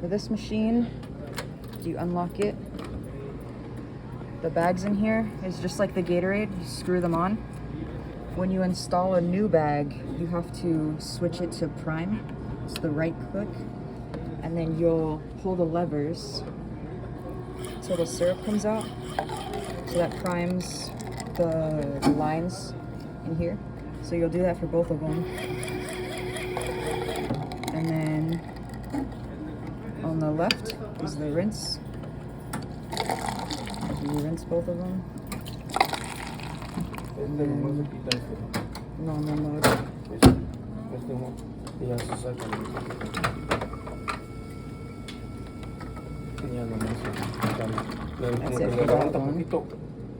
For this machine, you unlock it. The bags in here is just like the Gatorade, you screw them on. When you install a new bag, you have to switch it to prime. It's the right click, and then you'll pull the levers till the syrup comes out. So that primes the lines in here. So you'll do that for both of them. And then on the left is the rinse. You rinse both of them. And then normal mode. That's it for that one.